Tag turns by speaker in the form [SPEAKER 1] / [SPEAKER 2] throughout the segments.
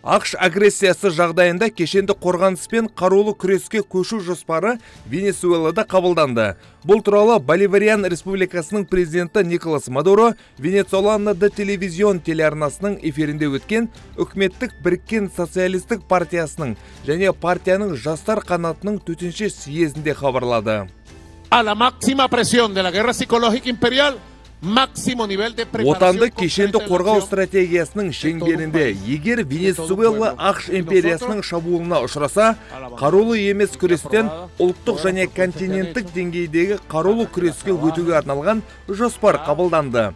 [SPEAKER 1] ақш агрессиясы жағдайында кешенді қорғаныс пен қарулы күреске көшу жоспары Венесуэлада қабылданды. Бұл туралы Боливариан Республикасының президенті Николас Мадуро Венесуэлана де телевизион телеарнасының эфирінде өткен үкіметтік біріккен социалистік партиясының және партияның жастар қанатының төтенше съезінде хабарлады.
[SPEAKER 2] A la máxima presión de la guerra psicológica imperial, máximo nivel de preparación.
[SPEAKER 1] Отандық кешенді қорғау стратегиясының шеңберінде егер Венесуэла ақш империясының шабуылына ұшыраса, қарулы емес күрестен ұлттық және континенттік деңгейдегі қарулы күреске өтуге арналған жоспар қабылданды.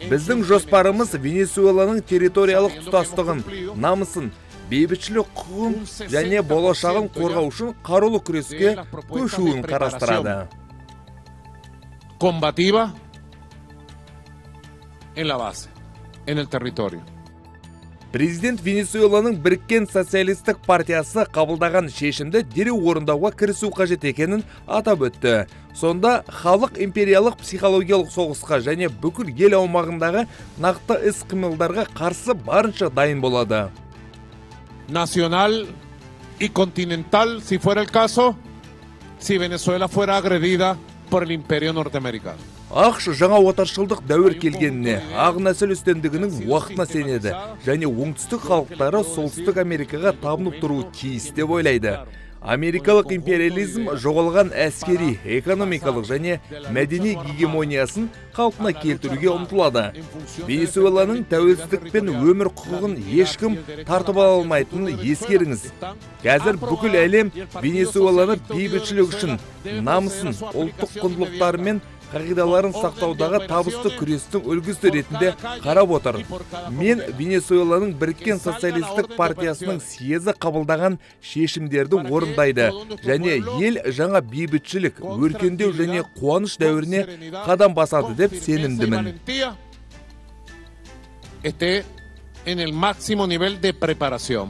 [SPEAKER 1] Біздің жоспарымыз Венесуэланың территориялық тұтастығын, намысын, бейбітшілік құқығын және болашағын қорғау үшін қарулы күреске көшуін қарастырады.
[SPEAKER 2] Combativa en la base, en el territorio.
[SPEAKER 1] Президент Венесуэланың біріккен социалистік партиясы қабылдаған шешімді дереу орындауға кірісу қажет екенін атап өтті. Сонда халық империялық психологиялық соғысқа және бүкіл ел аумағындағы нақты іс-қимылдарға қарсы барынша дайын болады.
[SPEAKER 2] Nacional y continental, si fuera el caso, si Venezuela fuera agredida por el imperio norteamericano.
[SPEAKER 1] ақш жаңа отаршылдық дәуір келгеніне, ақ нәсіл үстемдігінің уақытына сенеді және оңтүстік халықтары солтүстік Америкаға табынып тұруы тиіс деп ойлайды. Америкалық империализм жоғалған әскери, экономикалық және мәдени гегемониясын қалпына келтіруге ұмтылады. Венесуэланың тәуелсіздік пен өмір құқығын ешкім тартып ала алмайтынын ескеріңіз. Қазір бүкіл әлем Венесуэланы бейбітшілік үшін намысын, ұлттық құндылықтары мен қағидаларын сақтаудағы табысты күрестің үлгісі ретінде қарап отыр. Мен Венесуэланың біріккен социалистік партиясының съезі қабылдаған шешімдерді орындайды және ел жаңа бейбітшілік, өркендеу және қуаныш дәуіріне қадам басады деп сенімдімін.
[SPEAKER 2] Esté en el máximo nivel de preparación.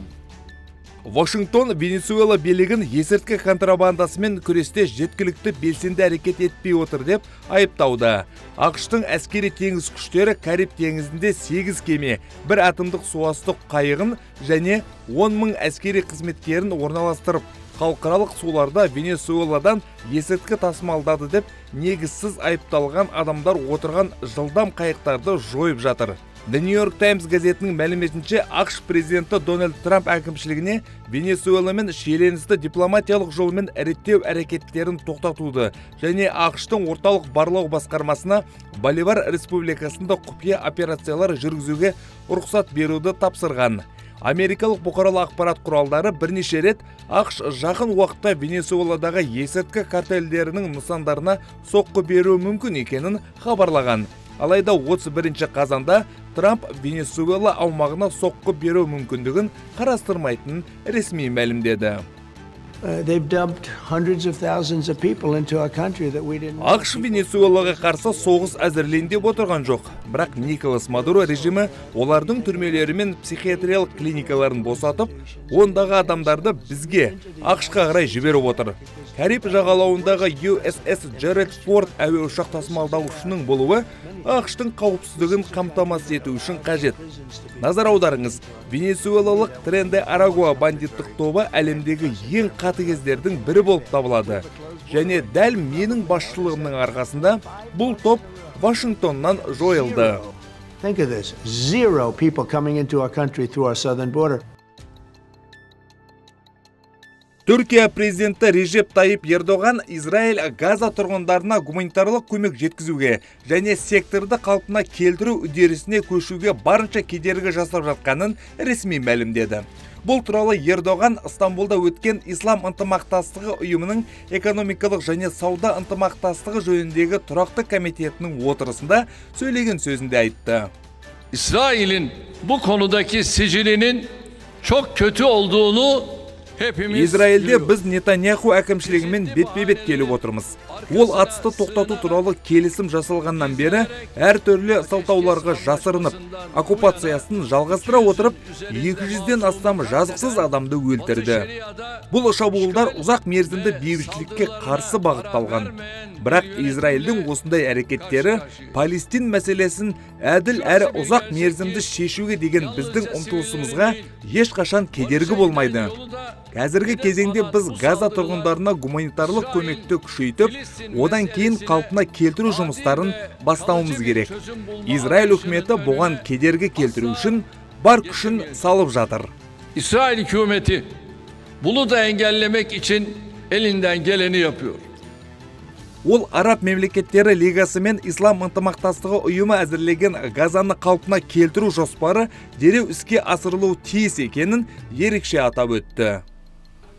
[SPEAKER 1] Вашингтон Венесуэла билігін есірткі контрабандасымен күресте жеткілікті белсенді әрекет етпей отыр деп айыптауда. ақш-тың әскери теңіз күштері Кариб теңізінде 8 кеме, бір атомдық суастық қайығын және 10.000 әскери қызметкерін орналастырып, халықаралық суларда Венесуэладан есірткі тасымалдады деп негізсіз айыпталған адамдар отырған жылдам қайықтарды жойып жатыр. The New York Times газетінің мәліметінше ақш президенті Дональд Трамп әкімшілігіне Венесуэламен шиеленісті дипломатиялық жолмен реттеу әрекеттерін тоқтатуды және ақш-тың орталық барлау басқармасына Боливар республикасында құпия операциялар жүргізуге рұқсат беруді тапсырған. Америкалық бұқаралық ақпарат құралдары бірнеше рет ақш жақын уақытта Венесуэладағы есірткі картельдерінің нысандарына соққы беруі мүмкін екенін хабарлаған. Алайда 31 қазанда Трамп Венесуэла аумағына соққы беру мүмкіндігін қарастырмайтынын ресми мәлімдеді. ақш Венесуэлаға қарсы соғыс әзірленді деп отырған жоқ. Бірақ Николас Мадуро режимі олардың түрмелері мен психиатриялық клиникаларын босатып, ондағы адамдарды бізге ақшқа қарай жіберіп отыр. Кариб жағалауындағы USS Gerald Ford әуе ұшақ тасымалдаушының болуы ақштың қауіпсіздігін қамтамасыз ету үшін қажет. Назар аударыңыз, Венесуэлалық Тренде Арагуа бандиттық тобы әлемдегі ең қатыгездердің бірі болып табылады. Және дәл менің басшылығымның арқасында бұл топ Вашингтоннан жойылды.
[SPEAKER 3] Think of this. 0 people coming into our country through our southern border.
[SPEAKER 1] Түркия президенті Режеп Тайип Ердоған Израиль Газа тұрғындарына гуманитарлық көмек жеткізуге және секторды қалпына келтіру үдерісіне көшуге барынша кедергі жасап жатқанын ресми мәлімдеді. Бұл туралы Ердоған Стамбулда өткен Ислам ынтымақтастығы ұйымының экономикалық және сауда ынтымақтастығы жөніндегі тұрақты комитетінің отырысында söylеген сөзінде айтты.
[SPEAKER 4] İsrail'in bu konudaki sicilinin çok kötü olduğunu
[SPEAKER 1] Израильде біз Нетаньяху әкімшілігімен бетпе-бет келіп отырмыз. Ол атысты тоқтату туралы келісім жасалғаннан бері әртүрлі сылтауларға жасырынып, оккупациясын жалғастыра отырып, 200-ден астам жазықсыз адамды өлтірді. Бұл шабуылдар ұзақ мерзімді бейбітшілікке қарсы бағытталған. Бірақ Израильдің осындай әрекеттері Палестин мәселесін әділ әрі ұзақ мерзімді шешуге деген біздің ұмтылысымызға ешқашан кедергі болмайды. Қазіргі кезеңде біз Газа тұрғындарына гуманитарлық көмекті күшейтіп, одан кейін қалпына келтіру жұмыстарын бастауымыз керек. Израиль үкіметі бұған кедергі келтіру үшін бар күшін салып жатыр.
[SPEAKER 4] İsrail hükümeti bunu da engellemek için elinden geleni yapıyor.
[SPEAKER 1] Ол Араб мемлекеттері лигасы мен Ислам ынтымақтастығы ұйымы әзірлеген Газаны қалпына келтіру жоспары дереу іске асырылуы тиіс екенін ерекше атап өтті.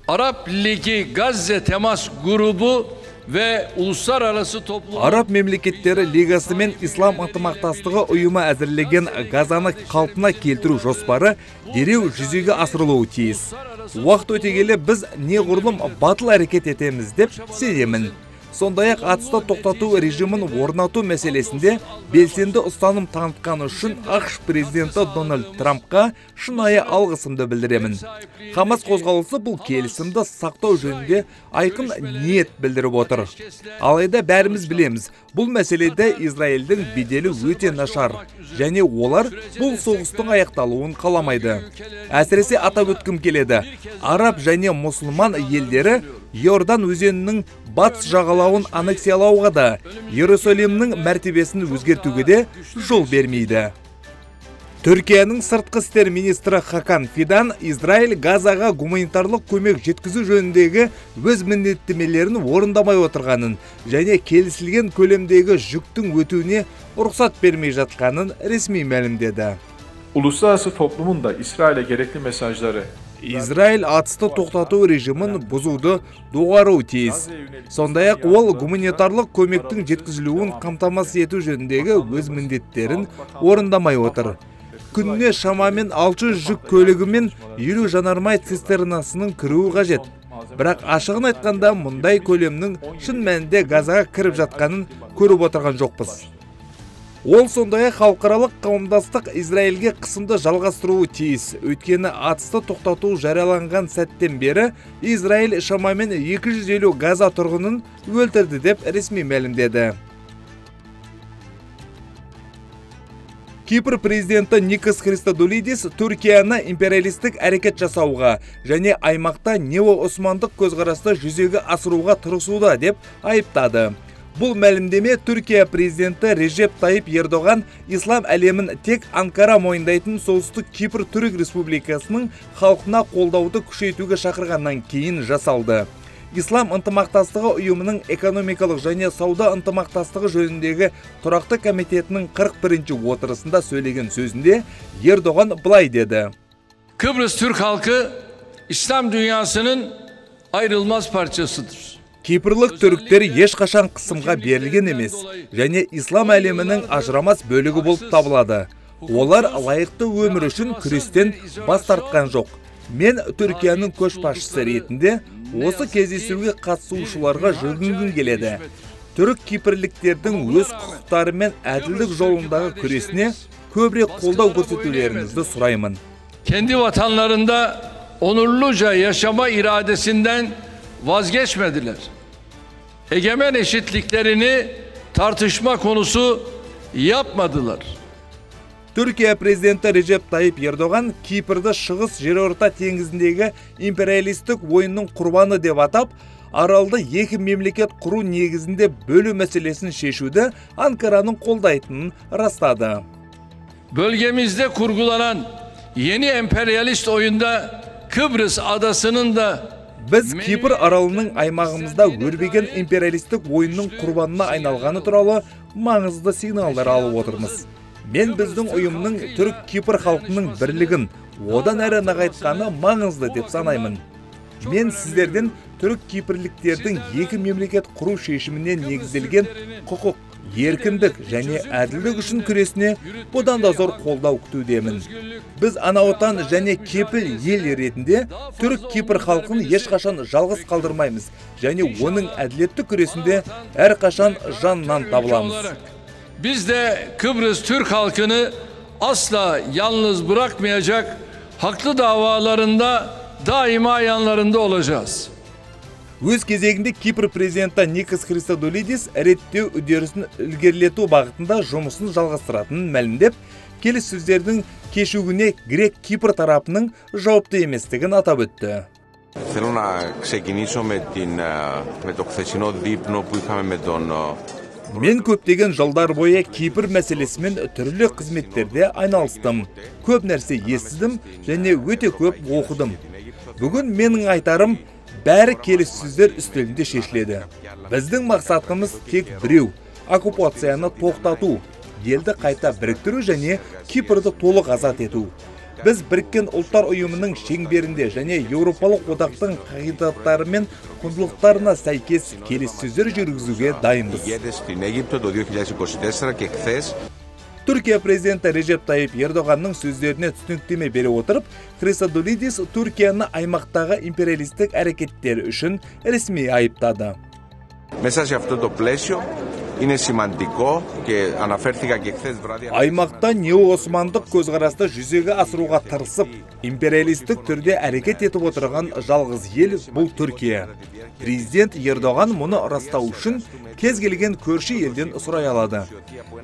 [SPEAKER 4] Arap Ligi Gazze Temas Grubu ve uluslararası toplum
[SPEAKER 1] Араб мемлекеттері лигасы мен Ислам ынтымақтастығы ұйымы әзірлеген Газаны қалпына келтіру жоспары дереу жүзеге асырылуы тиіс. Уақыт өте келе біз неғұрлым батыл әрекет етеміз деп сенемін. Сондай-ақ атысты тоқтату режимін орнату мәселесінде белсенді ұстаным танытқаны үшін ақш президенті Дональд Трампқа шынайы алғысымды білдіремін. Хамас қозғалысы бұл келісімді сақтау жөнінде айқын ниет білдіріп отыр. Алайда бәріміз білеміз, бұл мәселеде Израильдің беделі өте нашар, және олар бұл соғыстың аяқталуын қаламайды. Әсіресе атап өткім келеді, араб және мұсылман елдері Иордан өзенінің батыс жағалауын аннексиялауға да, Иерусалимнің мәртебесін өзгертуге де жол бермейді. Түркияның сыртқы істер министрі Хакан Фидан Израиль Газаға гуманитарлық көмек жеткізу жөніндегі өз міндеттемелерін орындамай отырғанын және келісілген көлемдегі жүктің өтуіне рұқсат бермей жатқанын ресми мәлімдеді.
[SPEAKER 5] Uluslararası toplumun da İsrail'e gerekli mesajları
[SPEAKER 1] Израиль атысты тоқтату режимін бұзуды доғаруы тиіс. Сондай-ақ ол гуманитарлық көмектің жеткізілуін қамтамасыз ету жөніндегі өз міндеттерін орындамай отыр. Күніне шамамен 600 жүк көлігі мен 50 жанармай цистернасының кіруі қажет. Бірақ ашығын айтқанда мұндай көлемнің шын мәнінде Газаға кіріп жатқанын көріп отырған жоқпыз. Ол сондай-ақ халықаралық қауымдастық Израильге қысымды жалғастыруы тиіс. Өйткені атысты тоқтату жарияланған сәттен бері Израиль шамамен 250 Газа тұрғынын өлтірді деп ресми мәлімдеді. Кипр президенті Никос Христодулидис Түркияны империалистік әрекет жасауға және аймақта нео-османдық көзқарасты жүзеге асыруға тырысуда деп айыптады. Бұл мәлімдеме Түркия президенті Режеп Тайып Ердоған ислам әлемін тек Анкара мойындайтын солтүстік Кипр Түрік Республикасының халқына қолдауды күшейтуге шақырғаннан кейін жасалды. Ислам ынтымақтастығы ұйымының экономикалық және сауда ынтымақтастығы жөніндегі тұрақты комитетінің 41-ші отырысында сөйлеген сөзінде Ердоған былай деді.
[SPEAKER 4] Kıbrıs Türk halkı İslam dünyasının ayrılmaz parçasıdır.
[SPEAKER 1] Кипрлық түріктер ешқашан қысымға берілген емес, және ислам әлемінің ажырамас бөлігі болып табылады. Олар лайықты өмір үшін күрестен бас тартқан жоқ. Мен Түркияның көшбасшысы ретінде осы кездесуге қатысушыларға жүгінгім келеді. Түрік кипрліктердің өз құқықтары мен әділдік жолындағы күресіне көбірек қолдау көрсетулеріңізді сұраймын.
[SPEAKER 4] Kendi vatanlarında onurluca yaşama iradesinden vazgeçmediler. Egemen eşitliklerini tartışma konusu yapmadılar.
[SPEAKER 1] Түркия президенті Режеп Тайып Ердоған Кипрді шығыс жерорта теңізіндегі империалистік ойынның құрбаны деп атап, аралды екі мемлекет құру негізінде бөлу мәселесін шешуді Анкараның қолдайтынын растады.
[SPEAKER 4] Bölgemizde kurgulanan yeni emperyalist oyunda Kıbrıs adasının da
[SPEAKER 1] Біз Кипр аралының аймағымызда өрбеген империалистік ойынның құрбанына айналғаны туралы маңызды сигналдар алып отырмыз. Мен біздің ұйымның түрік Кипр халқының бірлігін одан әрі нығайтқаны маңызды деп санаймын. Мен сіздерден түрік кипрліктердің екі мемлекет құру шешіміне негізделген құқық, еркіндік және әділдік үшін күресіне бұдан да зор қолдау күтудемін. Біз ана-отан және кепіл ел ретінде түрік Кипр халқын ешқашан жалғыз қалдырмаймыз және оның әділетті күресінде әрқашан жанынан табыламыз.
[SPEAKER 4] Biz de Kıbrıs Türk halkını asla yalnız bırakmayacak, haklı davalarında daima yanlarında olacağız.
[SPEAKER 1] Өз кезегінде Кипр президенті Никос Христодулидис реттеу үдерісін ілгерілету бағытында жұмысын жалғастыратынын мәлімдеп, келіссөздердің кешігуіне грек Кипр тарапының жауапты еместігін атап өтті.
[SPEAKER 6] Θέλω να ξεκινήσω με το χθεσινό δείπνο που είχαμε με τον...
[SPEAKER 1] Мен көптеген жылдар бойы Кипр мәселесімен түрлі қызметтерде айналыстым. Көп нәрсе естідім және өте көп оқыдым. Бүгін менің айтарым, бәрі келіссөздер үстелінде шешіледі. Біздің мақсатымыз тек біреу, оккупацияны тоқтату, елді қайта біріктіру және Кипрді толық азат ету. Біз Біріккен ұлттар ұйымының шеңберінде және Еуропалық одақтың қағидаттары мен құндылықтарына сәйкес келіссөздер жүргізуге дайынбыз. Түркия президенті Режеп Тайип Ердоғанның сөздеріне түсініктеме бере отырып, Христодулидис Түркияны аймақтағы империалистік әрекеттері үшін ресми айыптады. Аймақта неоосмандық көзқарасты жүзеге асыруға тырысып, империалистік түрде әрекет етіп отырған жалғыз ел бұл Түркия. Президент Ердоған мұны растау үшін кез келген көрші елден сұрай алады.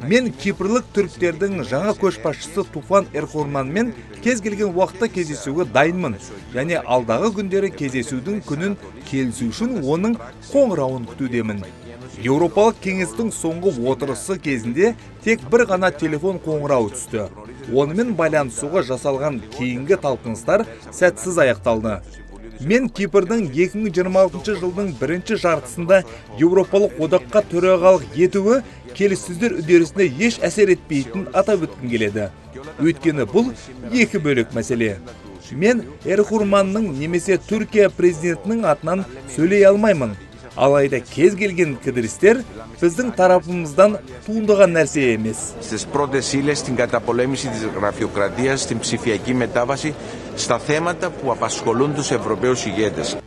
[SPEAKER 1] Мен кипрлік түріктердің жаңа көшбасшысы Туфан Эрхурманмен кез келген уақытта кездесуге дайынмын, және алдағы күндері кездесудің күнін келісу үшін оның қоңырауын күтудемін. Еуропалық кеңестің соңғы отырысы кезінде тек бір ғана телефон қоңырауы түсті. Онымен байланысуға жасалған кейінгі талпыныстар сәтсіз аяқталды. Мен Кипрдің 2026 жылдың бірінші жартысында Еуропалық одаққа төрағалық етуі келіссөздер үдерісіне еш әсер етпейтінін атап өткім келеді. Өйткені бұл екі бөлек мәселе. Мен Эрхурманның немесе Түркия президентінің атынан сөйлей алмаймын. Алайда кез келген кідірістер біздің тарапымыздан туындаған нәрсе емес.
[SPEAKER 6] Στις πρώτες ύλες στην καταπολέμηση της γραφειοκρατίας, στην ψηφιακή μετάβαση, στα θέματα που απασχολούν τους Ευρωπαίους ηγέτες.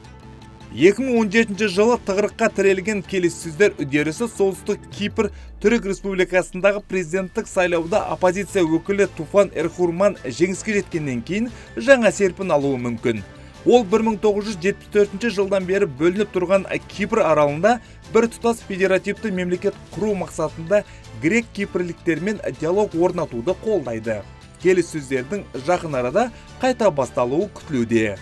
[SPEAKER 1] 2017 жылы тығырыққа тірелген келіссөздер үдерісі солтүстік Кипр Түрік Республикасындағы президенттік сайлауда оппозиция өкілі Туфан Эрхурман жеңіске жеткеннен кейін жаңа серпін алуы мүмкін. Ол 1974 жылдан бері бөлініп тұрған Кипр аралында бір тұтас федеративті мемлекет құру мақсатында грек кипрліктермен диалог орнатуды қолдайды. Келіссөздердің жақын арада қайта басталуы күтілуде.